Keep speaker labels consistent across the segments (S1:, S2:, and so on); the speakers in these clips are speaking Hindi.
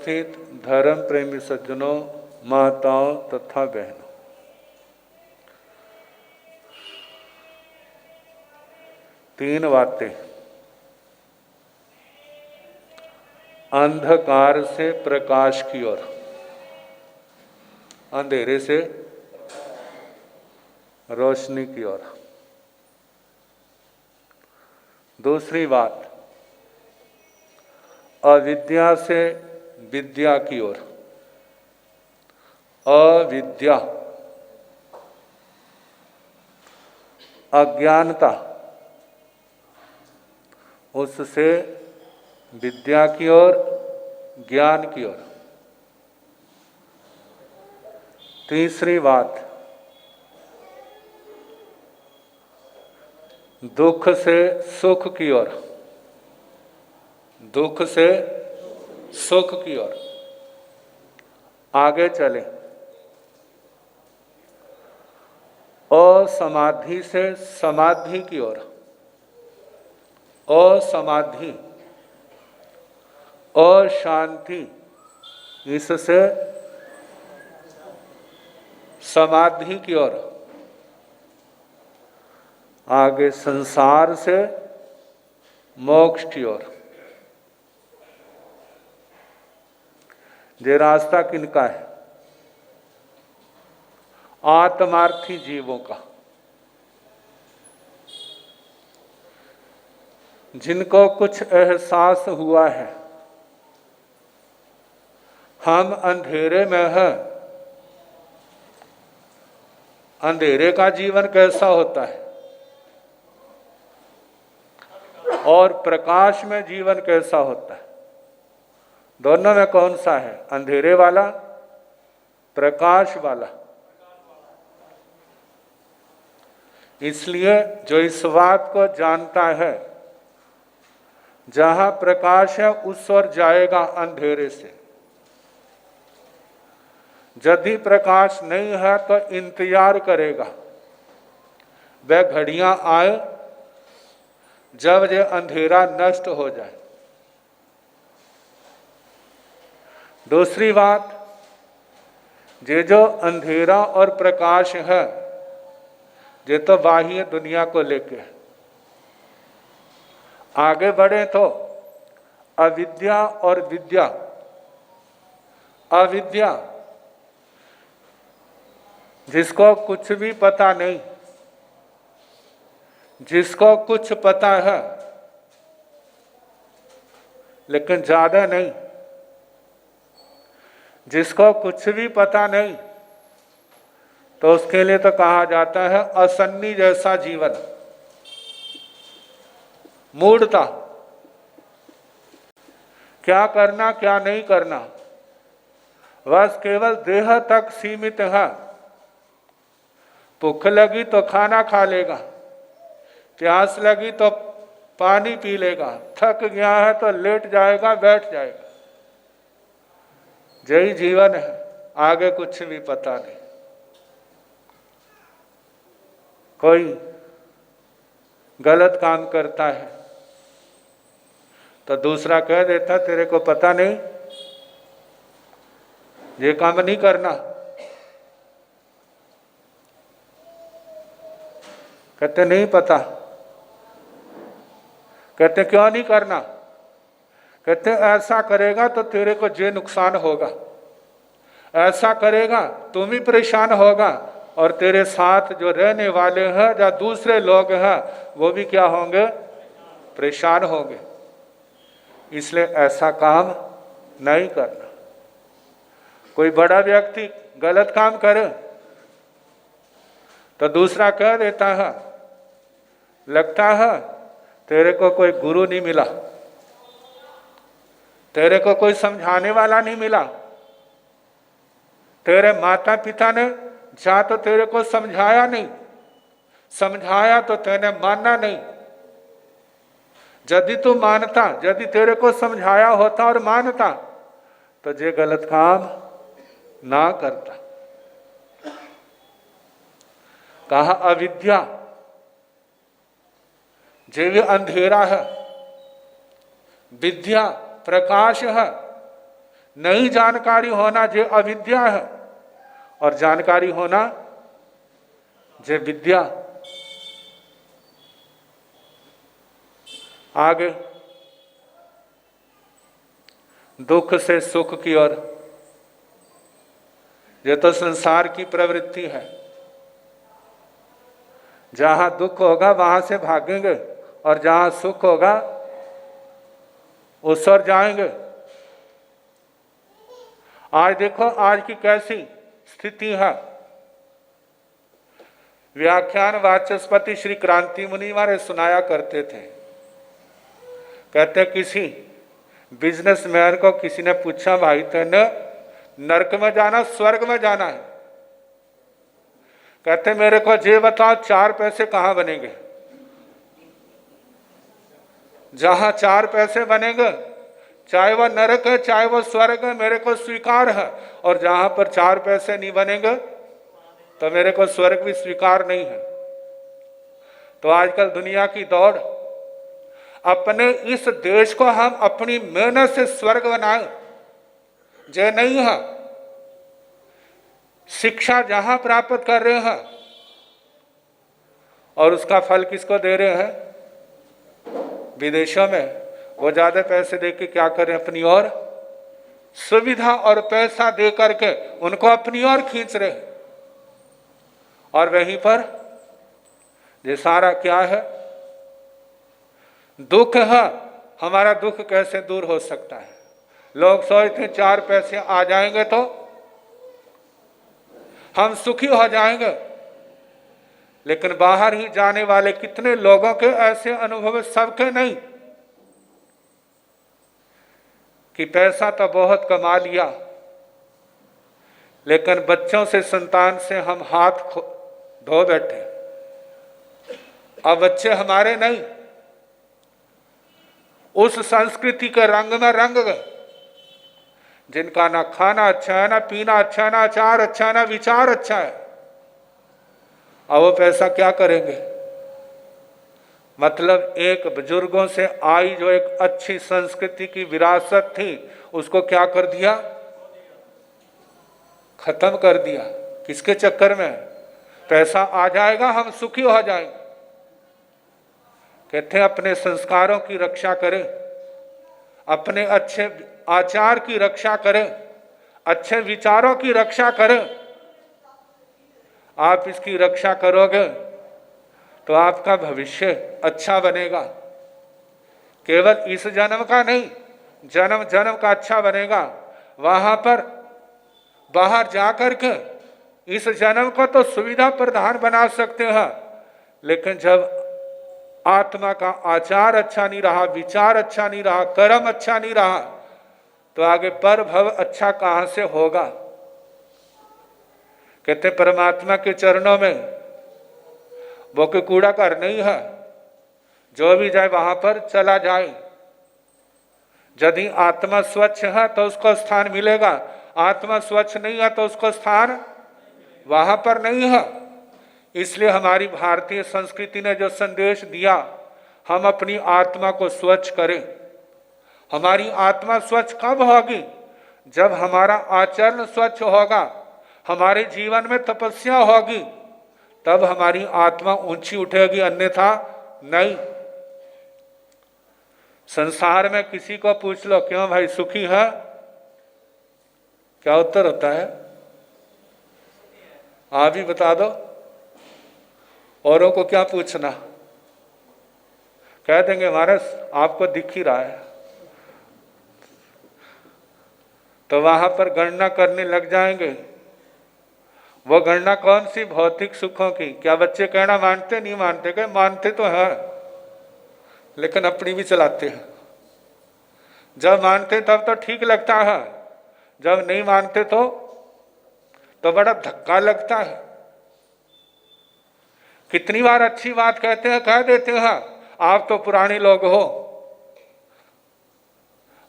S1: उपस्थित धर्म प्रेमी सज्जनों, माताओं तथा बहनों, तीन बातें। अंधकार से प्रकाश की ओर, अंधेरे से रोशनी की ओर। दूसरी बात, अविद्या से विद्या की ओर। अविद्या अज्ञानता, उससे विद्या की ओर, ज्ञान की ओर। तीसरी बात, दुख से सुख की ओर, दुख से सुख की ओर। आगे चले। असमाधि से समाधि की ओर। असमाधि, अशांति, इससे समाधि की ओर। आगे संसार से मोक्ष की ओर। ये रास्ता किनका है? आत्मार्थी जीवों का, जिनको कुछ एहसास हुआ है हम अंधेरे में हैं। अंधेरे का जीवन कैसा होता है और प्रकाश में जीवन कैसा होता है? दोनों में कौन सा है? अंधेरे वाला, प्रकाश वाला। इसलिए जो इस बात को जानता है जहां प्रकाश है उस ओर जाएगा अंधेरे से। यदि प्रकाश नहीं है तो इंतजार करेगा वह घड़ियां आए जब ये अंधेरा नष्ट हो जाए। दूसरी बात, ये जो अंधेरा और प्रकाश है ये तो बाह्य दुनिया को लेके है। आगे बढ़े तो अविद्या और विद्या। अविद्या, जिसको कुछ भी पता नहीं, जिसको कुछ पता है लेकिन ज्यादा नहीं, जिसको कुछ भी पता नहीं, तो उसके लिए तो कहा जाता है असन्नी जैसा जीवन, मूढ़ता। क्या करना क्या नहीं करना, बस केवल देह तक सीमित है। भूख लगी तो खाना खा लेगा, प्यास लगी तो पानी पी लेगा, थक गया है तो लेट जाएगा, बैठ जाएगा। यही जीवन है, आगे कुछ भी पता नहीं। कोई गलत काम करता है तो दूसरा कह देता तेरे को पता नहीं, ये काम नहीं करना। कहते नहीं पता। कहते क्यों नहीं करना? कहते ऐसा करेगा तो तेरे को ये नुकसान होगा, ऐसा करेगा तुम ही परेशान होगा और तेरे साथ जो रहने वाले हैं या दूसरे लोग हैं वो भी क्या होंगे? परेशान होंगे। इसलिए ऐसा काम नहीं करना। कोई बड़ा व्यक्ति गलत काम करे तो दूसरा कह देता है लगता है तेरे को कोई गुरु नहीं मिला, तेरे को कोई समझाने वाला नहीं मिला, तेरे माता पिता ने जा तो तेरे को समझाया नहीं, समझाया तो तेने मानना नहीं। यदि तू मानता, यदि तेरे को समझाया होता और मानता तो ये गलत काम ना करता। कहा अविद्या, जे भी अंधेरा है, विद्या प्रकाश है, नई जानकारी होना जे अविद्या है, और जानकारी होना जे विद्या। आगे दुख से सुख की ओर, ये तो संसार की प्रवृत्ति है। जहां दुख होगा वहां से भागेंगे, और जहां सुख होगा उस ओर जाएंगे। आज देखो आज की कैसी स्थिति है। व्याख्यान वाचस्पति श्री क्रांति मुनि हमारे सुनाया करते थे। कहते किसी बिजनेसमैन को किसी ने पूछा, भाई तेने नरक में जाना स्वर्ग में जाना है? कहते मेरे को ये बताओ 4 पैसे कहाँ बनेंगे? जहां 4 पैसे बनेंगे, चाहे वह नरक है चाहे वह स्वर्ग है, मेरे को स्वीकार है। और जहां पर 4 पैसे नहीं बनेंगे तो मेरे को स्वर्ग भी स्वीकार नहीं है। तो आजकल दुनिया की दौड़, अपने इस देश को हम अपनी मेहनत से स्वर्ग बनाए, जे नहीं है। शिक्षा जहां प्राप्त कर रहे हैं और उसका फल किसको दे रहे हैं? विदेशों में। वो ज्यादा पैसे देके क्या करें? अपनी ओर सुविधा और पैसा दे करके उनको अपनी ओर खींच रहे। और वहीं पर ये सारा क्या है? दुख है। हमारा दुख कैसे दूर हो सकता है? लोग सोचते 4 पैसे आ जाएंगे तो हम सुखी हो जाएंगे, लेकिन बाहर ही जाने वाले कितने लोगों के ऐसे अनुभव, सबके नहीं, कि पैसा तो बहुत कमा लिया लेकिन बच्चों से, संतान से हम हाथ धो बैठे। अब बच्चे हमारे नहीं, उस संस्कृति के रंग में रंग गए, जिनका ना खाना अच्छा है, ना पीना अच्छा है, ना आचार अच्छा है, ना विचार अच्छा है। अब वो पैसा क्या करेंगे? मतलब एक बुजुर्गों से आई जो एक अच्छी संस्कृति की विरासत थी, उसको क्या कर दिया? खत्म कर दिया। किसके चक्कर में? पैसा आ जाएगा हम सुखी हो जाएंगे। कहते हैं अपने संस्कारों की रक्षा करें, अपने अच्छे आचार की रक्षा करें, अच्छे विचारों की रक्षा करें। आप इसकी रक्षा करोगे तो आपका भविष्य अच्छा बनेगा। केवल इस जन्म का नहीं, जन्म जन्म का अच्छा बनेगा। वहां पर बाहर जाकर के इस जन्म को तो सुविधा प्रधान बना सकते हैं, लेकिन जब आत्मा का आचार अच्छा नहीं रहा, विचार अच्छा नहीं रहा, कर्म अच्छा नहीं रहा, तो आगे पर भव अच्छा कहां से होगा? कहते परमात्मा के चरणों में वो कोई कूड़ा घर नहीं है, जो भी जाए वहां पर चला जाए। यदि आत्मा स्वच्छ है तो उसको स्थान मिलेगा, आत्मा स्वच्छ नहीं है तो उसको स्थान वहां पर नहीं है। इसलिए हमारी भारतीय संस्कृति ने जो संदेश दिया, हम अपनी आत्मा को स्वच्छ करें। हमारी आत्मा स्वच्छ कब होगी? जब हमारा आचरण स्वच्छ होगा, हमारे जीवन में तपस्या होगी, तब हमारी आत्मा ऊंची उठेगी, अन्यथा नहीं। संसार में किसी को पूछ लो, क्यों भाई सुखी है? क्या उत्तर होता है? आप ही बता दो। औरों को क्या पूछना? कह देंगे महाराज आपको दिख ही रहा है। तो वहां पर गणना करने लग जाएंगे। वो गणना कौन सी? भौतिक सुखों की। क्या बच्चे कहना मानते? नहीं मानते। कहे मानते तो है, लेकिन अपनी भी चलाते हैं। जब मानते तब तो ठीक लगता है, जब नहीं मानते तो बड़ा धक्का लगता है। कितनी बार अच्छी बात कहते हैं, कह देते हैं आप तो पुराने लोग हो,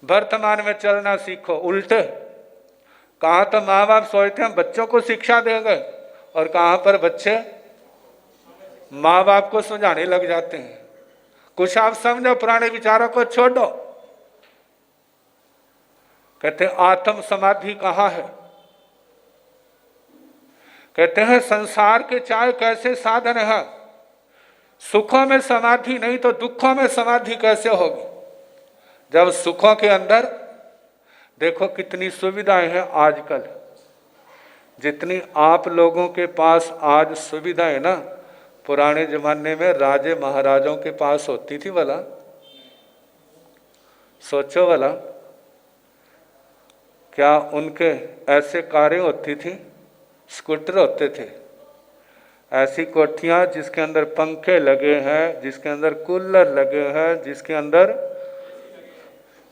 S1: वर्तमान में चलना सीखो। उल्टे कहाँ तो माँ बाप सोचते हैं बच्चों को शिक्षा देंगे, और कहाँ पर बच्चे माँ बाप को समझाने लग जाते हैं। कुछ आप समझो, पुराने विचारों को छोड़ो। कहते आत्म समाधि कहाँ है? कहते हैं संसार के चाहे कैसे साधन है, सुखों में समाधि नहीं तो दुखों में समाधि कैसे होगी? जब सुखों के अंदर देखो कितनी सुविधाएं हैं आजकल, जितनी आप लोगों के पास आज सुविधाएं ना, पुराने जमाने में राजे महाराजों के पास होती थी भला? सोचो भला, क्या उनके ऐसे कारें होती थी, स्कूटर होते थे, ऐसी कोठियां जिसके अंदर पंखे लगे हैं, जिसके अंदर कूलर लगे हैं, जिसके अंदर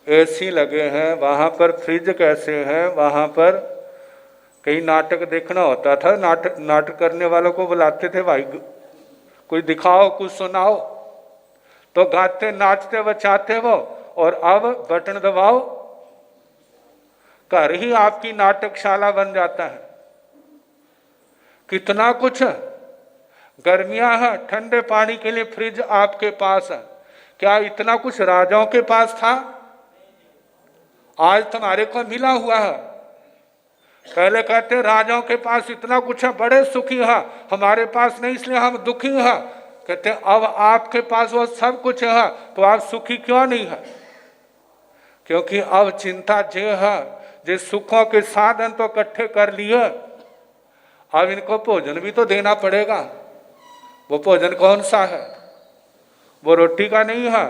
S1: एसी लगे हैं, वहाँ पर फ्रिज कैसे हैं, वहाँ पर कई नाटक देखना होता था, नाटक करने वालों को बुलाते थे, भाई कुछ दिखाओ कुछ सुनाओ, तो गाते नाचते बचाते वो, और अब बटन दबाओ घर ही आपकी नाटकशाला बन जाता है। कितना कुछ है, गर्मियां हैं ठंडे पानी के लिए फ्रिज आपके पास है, क्या इतना कुछ राजाओं के पास था? आज तुम्हारे को मिला हुआ है। पहले कहते राजाओं के पास इतना कुछ है, बड़े सुखी है, हमारे पास नहीं इसलिए हम दुखी हैं। कहते अब आपके पास वो सब कुछ है तो आप सुखी क्यों नहीं है? क्योंकि अब चिंता जे है, जे सुखों के साधन तो इकट्ठे कर लिए, अब इनको भोजन भी तो देना पड़ेगा। वो भोजन कौन सा है? वो रोटी का नहीं है,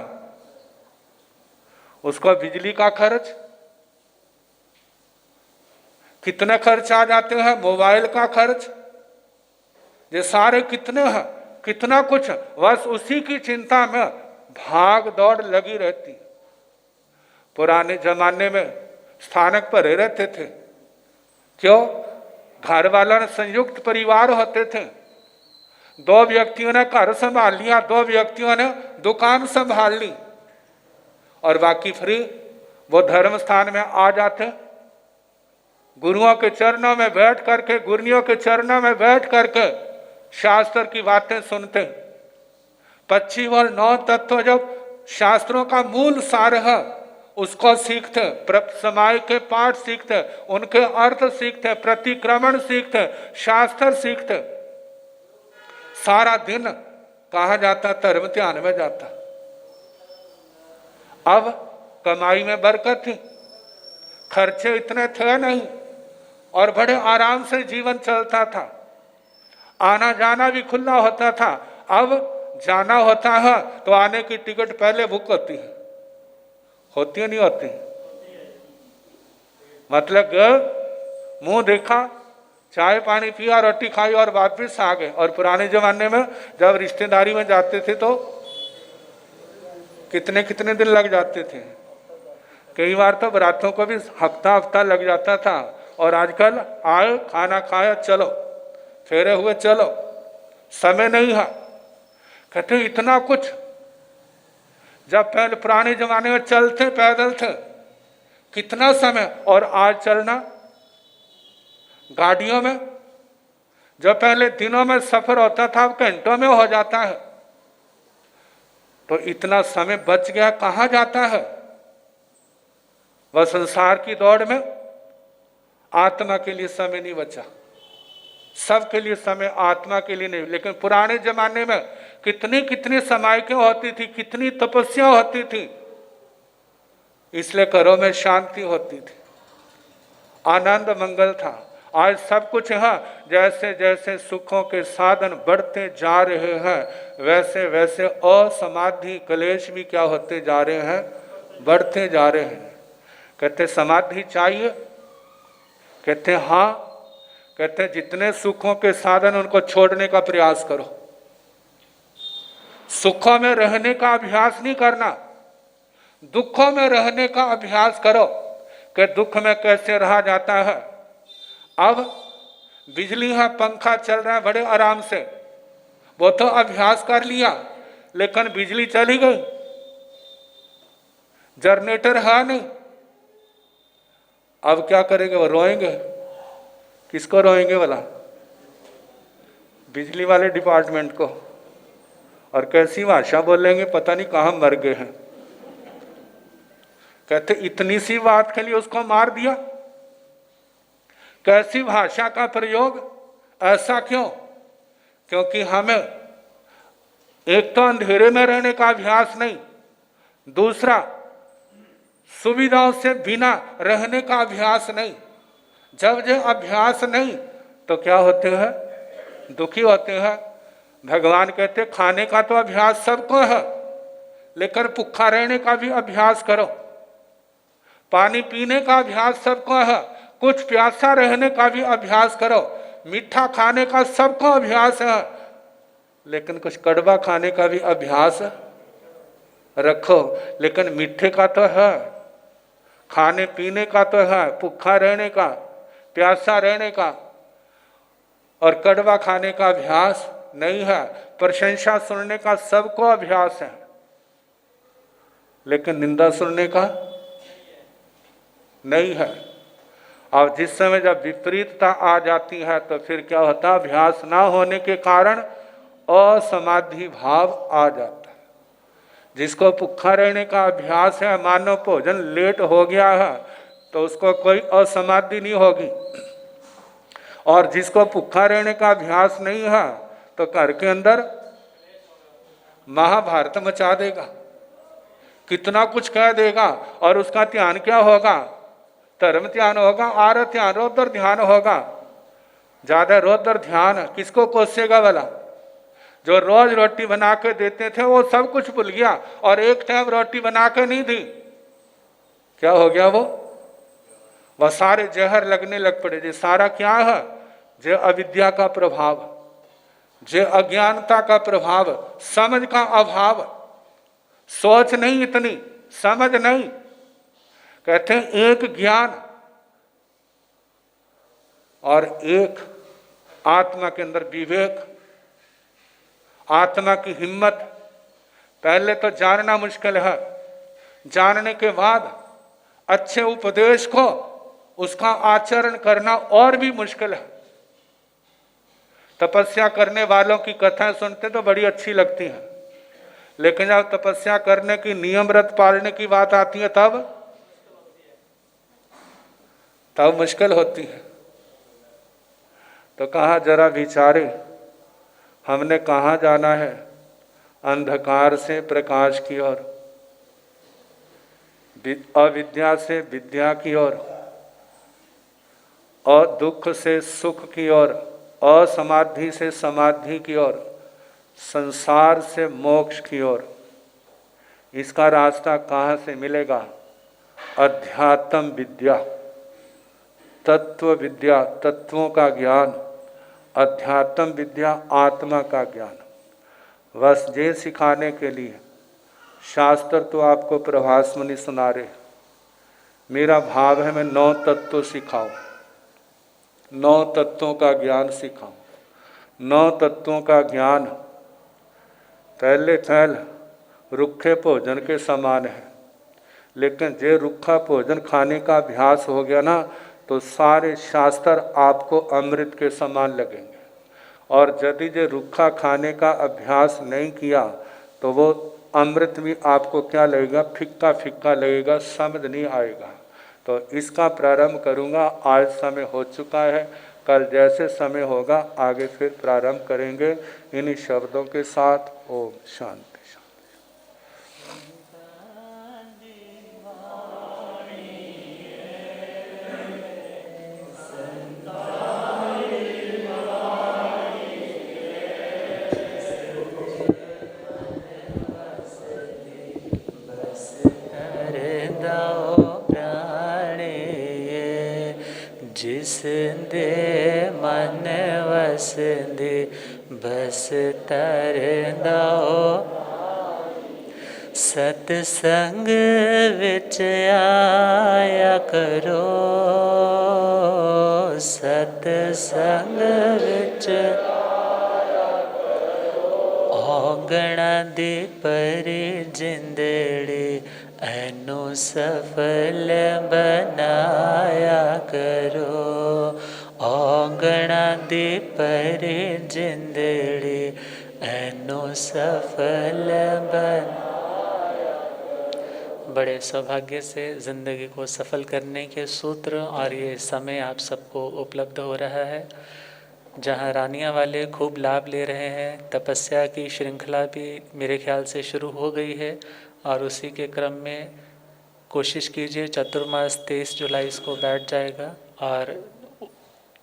S1: उसका बिजली का खर्च, कितने खर्च आ जाते हैं, मोबाइल का खर्च, ये सारे कितने हैं, कितना कुछ, बस उसी की चिंता में भाग दौड़ लगी रहती। पुराने जमाने में स्थानक पर रहते थे, क्यों? घर वालों ने संयुक्त परिवार होते थे, दो व्यक्तियों ने घर संभाल लिया, दो व्यक्तियों ने दुकान संभाल ली, और बाकी फ्री वो धर्म स्थान में आ जाते, गुरुओं के चरणों में बैठ करके, गुरुओं के चरणों में बैठ करके शास्त्र की बातें सुनते। 25 और 9 तत्व जब शास्त्रों का मूल सार है उसको सीखते, समय के पाठ सीखते, उनके अर्थ सीखते, प्रतिक्रमण सीखते, शास्त्र सीखते, सारा दिन कहा जाता धर्म ध्यान में जाता। अब कमाई में बरकत थी, खर्चे इतने थे नहीं, और बड़े आराम से जीवन चलता था, आना जाना भी खुला होता था। अब जाना होता है तो आने की टिकट पहले बुक होती है, होती है नहीं होती? मतलब मुंह देखा, चाय पानी पिया, रोटी खाई और वापस आ गए। और पुराने जमाने में जब रिश्तेदारी में जाते थे तो कितने कितने दिन लग जाते थे, कई बार तो बारातों को भी हफ्ता हफ्ता लग जाता था। और आजकल आए, खाना खाया, चलो, फेरे हुए चलो, समय नहीं है। कहते इतना कुछ, जब पहले पुराने जमाने में चलते पैदल थे कितना समय, और आज चलना गाड़ियों में, जब पहले दिनों में सफर होता था अब घंटों में हो जाता है। तो इतना समय बच गया, कहाँ जाता है? वह संसार की दौड़ में आत्मा के लिए समय नहीं बचा, सबके लिए समय, आत्मा के लिए नहीं। लेकिन पुराने जमाने में कितनी कितनी समायकें होती थी, कितनी तपस्या होती थी, इसलिए घरों में शांति होती थी, आनंद मंगल था। आज सब कुछ है, जैसे जैसे सुखों के साधन बढ़ते जा रहे हैं वैसे वैसे असमाधि क्लेश भी क्या होते जा रहे हैं, बढ़ते जा रहे हैं। कहते समाधि चाहिए? कहते हाँ। कहते जितने सुखों के साधन उनको छोड़ने का प्रयास करो, सुखों में रहने का अभ्यास नहीं करना, दुखों में रहने का अभ्यास करो कि दुख में कैसे रहा जाता है। अब बिजली है, पंखा चल रहा है बड़े आराम से, वो तो अभ्यास कर लिया, लेकिन बिजली चली गई, जनरेटर है नहीं, अब क्या करेंगे? वो रोएंगे, किसको रोएंगे भला? बिजली वाले डिपार्टमेंट को। और कैसी भाषा बोलेंगे, पता नहीं कहाँ मर गए हैं। कहते इतनी सी बात के लिए उसको मार दिया। कैसी भाषा का प्रयोग, ऐसा क्यों? क्योंकि हमें एक तो अंधेरे में रहने का अभ्यास नहीं, दूसरा सुविधाओं से बिना रहने का अभ्यास नहीं। जब जो अभ्यास नहीं तो क्या होते हैं? दुखी होते हैं। भगवान कहते खाने का तो अभ्यास सबको है, लेकिन भूखा रहने का भी अभ्यास करो। पानी पीने का अभ्यास सबको है, कुछ प्यासा रहने का भी अभ्यास करो। मीठा खाने का सबको अभ्यास है, लेकिन कुछ कड़वा खाने का भी अभ्यास रखो। लेकिन मीठे का तो है, खाने पीने का तो है, भूखा रहने का, प्यासा रहने का, और कड़वा खाने का अभ्यास नहीं है। प्रशंसा सुनने का सबको अभ्यास है, लेकिन निंदा सुनने का नहीं है। और जिस समय जब विपरीतता आ जाती है तो फिर क्या होता है? अभ्यास ना होने के कारण असमाधि भाव आ जाता है। जिसको भूखा रहने का अभ्यास है, मानो भोजन लेट हो गया है तो उसको कोई असमाधि नहीं होगी। और जिसको भूखा रहने का अभ्यास नहीं है तो घर के अंदर महाभारत मचा देगा, कितना कुछ कह देगा, और उसका ध्यान क्या होगा? धर्म ध्यान होगा, आरत ध्यान, रौद्र ध्यान होगा। ज्यादा रौद्र ध्यान किसको कोसेगा वाला? जो रोज रोटी बना के देते थे वो सब कुछ भूल गया, और एक टाइम रोटी बना के नहीं दी, क्या हो गया? वह सारे जहर लगने लग पड़े। ये सारा क्या है? जो अविद्या का प्रभाव, जो अज्ञानता का प्रभाव, समझ का अभाव। सोच नहीं, इतनी समझ नहीं। कहते हैं एक ज्ञान और एक आत्मा के अंदर विवेक, आत्मा की हिम्मत। पहले तो जानना मुश्किल है, जानने के बाद अच्छे उपदेश को उसका आचरण करना और भी मुश्किल है। तपस्या करने वालों की कथाएं सुनते तो बड़ी अच्छी लगती हैं, लेकिन जब तपस्या करने की, नियम व्रत पालने की बात आती है तब मुश्किल होती है। तो कहा जरा विचारे, हमने कहाँ जाना है? अंधकार से प्रकाश की ओर, अविद्या से विद्या की ओर, और दुख से सुख की ओर, असमाधि से समाधि की ओर, संसार से मोक्ष की ओर। इसका रास्ता कहाँ से मिलेगा? अध्यात्म विद्या, तत्व विद्या, तत्वों का ज्ञान, अध्यात्म विद्या, आत्मा का ज्ञान। बस ये सिखाने के लिए शास्त्र तो आपको प्रभास मुनि सुना रहे। मेरा भाव है मैं 9 तत्व सिखाऊं, 9 तत्वों का ज्ञान सिखाऊं। 9 तत्वों का ज्ञान पहले रुखे भोजन के समान है, लेकिन जे रुखा भोजन खाने का अभ्यास हो गया ना तो सारे शास्त्र आपको अमृत के समान लगेंगे। और यदि जे रुखा खाने का अभ्यास नहीं किया तो वो अमृत भी आपको क्या लगेगा? फिक्का फिक्का लगेगा, समझ नहीं आएगा। तो इसका प्रारंभ करूँगा। आज समय हो चुका है, कल जैसे समय होगा आगे फिर प्रारंभ करेंगे इन्हीं शब्दों के साथ। ओम शांति।
S2: जिस दे मन वस दे बस तर दो, सतसंग विच आया करो, सतसंग विच औगणा दे परे जिंदड़ी एनु सफल बनाया करो, औगणा दे परे जिंदड़ी एनु सफल बनाया। बड़े सौभाग्य से ज़िंदगी को सफल करने के सूत्र और ये समय आप सबको उपलब्ध हो रहा है, जहाँ रानिया वाले खूब लाभ ले रहे हैं। तपस्या की श्रृंखला भी मेरे ख्याल से शुरू हो गई है और उसी के क्रम में कोशिश कीजिए, चतुर्मास 23 जुलाई को बैठ जाएगा और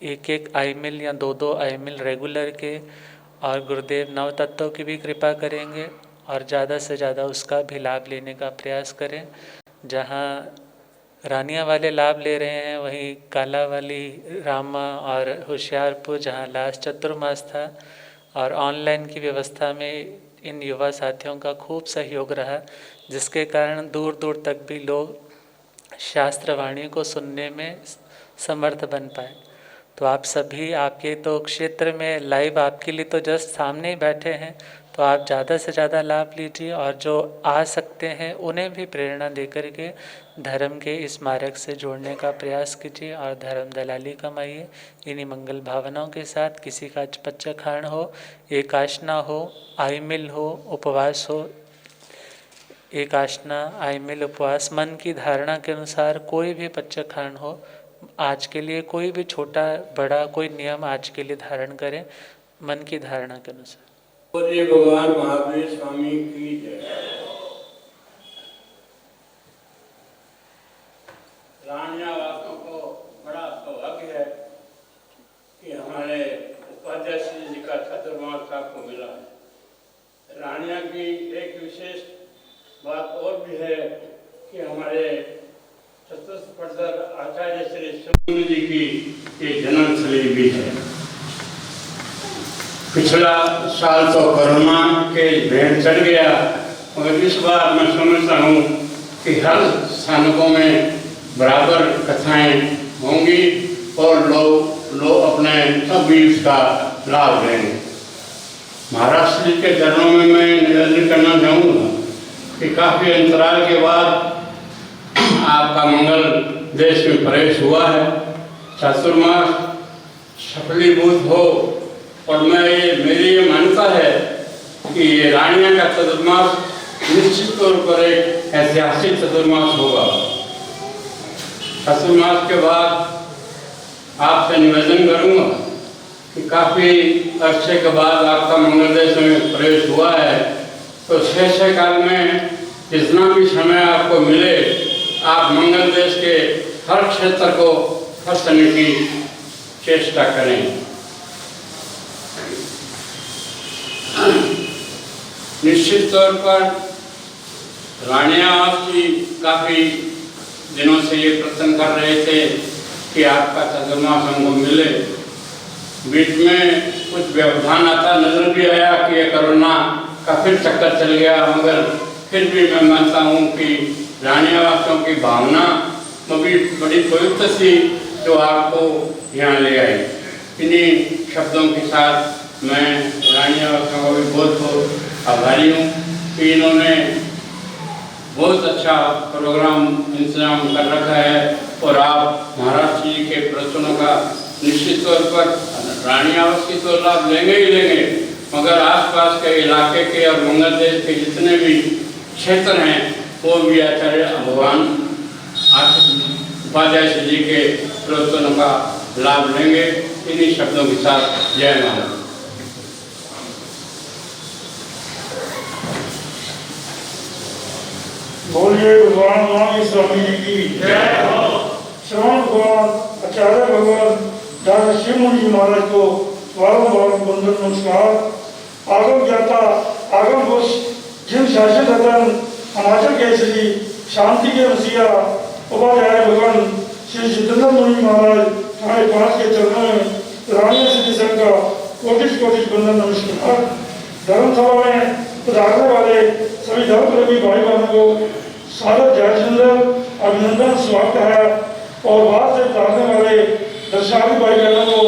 S2: एक आई मिल या दो आई मिल रेगुलर के, और गुरुदेव नव तत्वों की भी कृपा करेंगे और ज़्यादा से ज़्यादा उसका भी लाभ लेने का प्रयास करें। जहाँ रानिया वाले लाभ ले रहे हैं, वहीं काला वाली, रामा और होशियारपुर जहाँ लास्ट चतुर्मास था, और ऑनलाइन की व्यवस्था में इन युवा साथियों का खूब सहयोग रहा, जिसके कारण दूर दूर तक भी लोग शास्त्रवाणी को सुनने में समर्थ बन पाए। तो आप सभी, आपके तो क्षेत्र में लाइव आपके लिए तो जस्ट सामने ही बैठे हैं, तो आप ज़्यादा से ज़्यादा लाभ लीजिए और जो आ सकते हैं उन्हें भी प्रेरणा देकर के धर्म के इस मार्ग से जोड़ने का प्रयास कीजिए और धर्म दलाली कमाइए। इन्हीं मंगल भावनाओं के साथ किसी का पच्चखाण हो, एकाशना हो, आई मिल हो, उपवास हो, एकाशना, आई मिल, उपवास, मन की धारणा के अनुसार कोई भी पच्चखाण हो, आज के लिए कोई भी छोटा बड़ा कोई नियम आज के लिए धारण करें मन की धारणा के अनुसार।
S3: बोलिए भगवान महावीर स्वामी की जय। रानिया वालों को बड़ा सौभाग्य है कि हमारे उपाध्याय जी का चतुर्मास आपको मिला है। रानिया की एक विशेष बात और भी है कि हमारे चतुष्पदर आचार्य श्री सुमन जी की ये जन्मस्थली भी है। पिछला साल तो कोरोना के भेंट चढ़ गया, मगर इस बार मैं समझता हूँ कि हर स्थानकों में बराबर कथाएं होंगी और लोग अपने सभी इसका लाभ लेंगे। महाराष्ट्र जी के चरणों में मैं निवेदन करना चाहूँगा कि काफ़ी अंतराल के बाद आपका मंगल देश में प्रवेश हुआ है, चतुर्मास सफलीभूत हो, और मेरी ये मान्यता है कि ये रानिया का चतुर्मास निश्चित तौर पर एक ऐतिहासिक चतुर्मास होगा। चतुर्मास के बाद आपसे निवेदन करूंगा कि काफ़ी अरसे के बाद आपका मंगल देश में प्रवेश हुआ है, तो शेष काल में जितना भी समय आपको मिले, आप मंगल देश के हर क्षेत्र को फंसने की चेष्टा करें। निश्चित तौर पर रानिया जी काफ़ी दिनों से ये प्रश्न कर रहे थे कि आपका चतुर्मास हमको मिले। बीच में कुछ व्यवधान आता नजर भी आया कि ये कोरोना का फिर चक्कर चल गया, मगर फिर भी मैं मानता हूँ कि रानियावासियों की भावना बड़ी पवित्र सी जो आपको यहाँ ले आई। इन्हीं शब्दों के साथ मैं रानियावासियों का भी बहुत बहुत आभारी हूँ कि इन्होंने बहुत अच्छा प्रोग्राम इंतजाम कर रखा है, और आप महाराष्ट्र जी के प्रश्नों का निश्चित तौर पर रानियावास की तो लाभ लेंगे ही लेंगे, मगर आसपास के इलाके के और मंगल देश के जितने भी क्षेत्र हैं वो भी आचार्य भगवान उपाध्याय जी के प्रवचनों का लाभ लेंगे। इन्हीं शब्दों के साथ जय महाराज।
S4: बोलिए भगवान महावीर स्वामी जी की जय हो। श्रवण भगवान आचार्य भगवान डॉक्टर शिव मुनि जी महाराज को बारंबार वंदन नमस्कार। आगम ज्ञाता आगम घोष जिन शासन रतन हिमाचल केसरी शांति के मसीहा उपाध्याय भगवान श्री जितेंद्र मुनि महाराज हमारे 5 के चरणों में रानिया सिद्धि संघ का कोटिश कोटिश वंदन नमस्कार। धर्मसभा में पधारने वाले सभी धर्मप्रेमी भाई बहनों को सादर जय सुंदर अभिनंदन स्वागत है, और बाहर से पधारने वाले दर्शनार्थी भाई बहनों को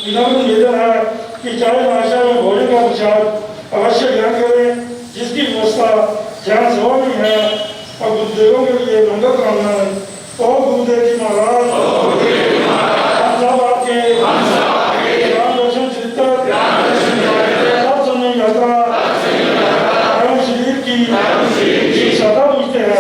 S4: विनम्र निवेदन है कि चाय नाश्ता में भोजन का प्रसाद अवश्य ग्रहण करें, जिसकी व्यवस्था ध्यान सभा में है। और गुरुदेवों के लिए मंगल कामनाएं। और गुरुदेव जी महाराज आपके राम दर्शन चिंतन यात्रा शिविर की सदा पूछते हैं।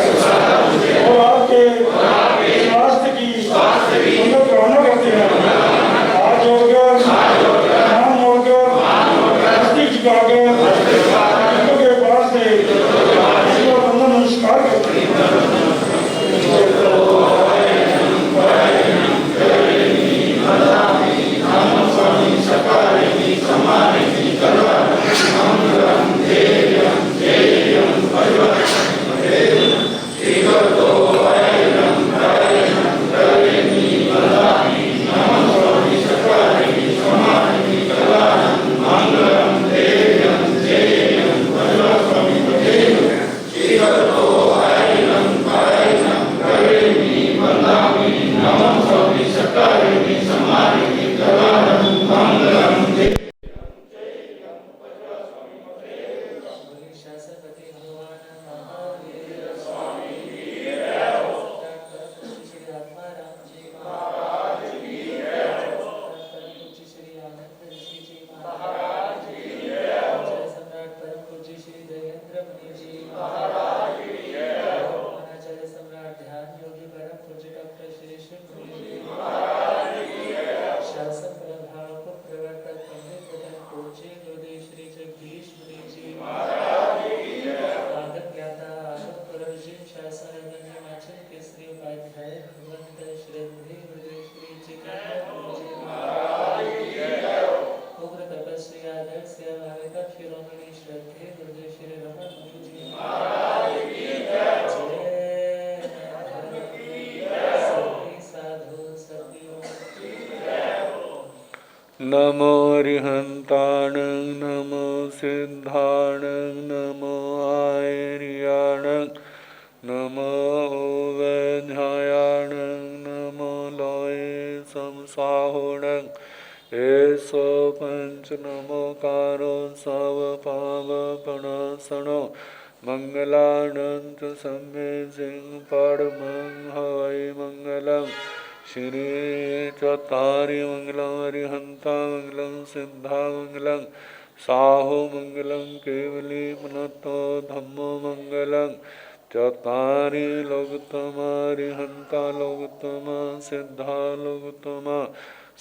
S1: नमो अरिहन्ताणं नमो सिद्धाणं नमो आयर्याणं नमो वैध्यायाणं नमो लोये संसाहोणं एसो पंच नमोकारो सवपावपणासनो मंगलानं च सम्मे सिंह परमं हवै मंगलम् श्री चत्वारि मंगलं अरिहन्ता मंगलं सिद्धा मंगलं साहो मंगलं केवली पुनतो धम्मो मंगलं चत्वारि लोकोत्तमा अरिहन्ता लोकोत्तमा सिद्धा लोकोत्तमा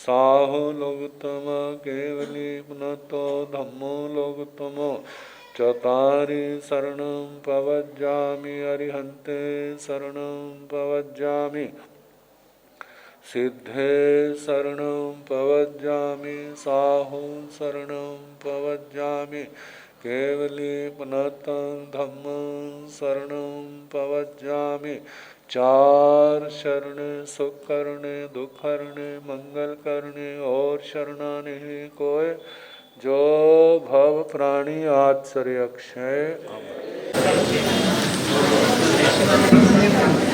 S1: साहो लोकोत्तमा केवली पुनतो धम्मो लोकोत्तमो चत्वारि शरणं प्रवज्जामि अरिहन्ते शरणं प्रवज्जामि सिद्धे शरणं प्रवज्जामि साहो शरणं प्रवज्जामि केवली पुनतं धम्मं शरणं प्रवज्जामि चार शरण सुख करने दुख करने मंगल करने और शरणा नहीं कोई जो भव प्राणी आचर्य अक्षय अमर।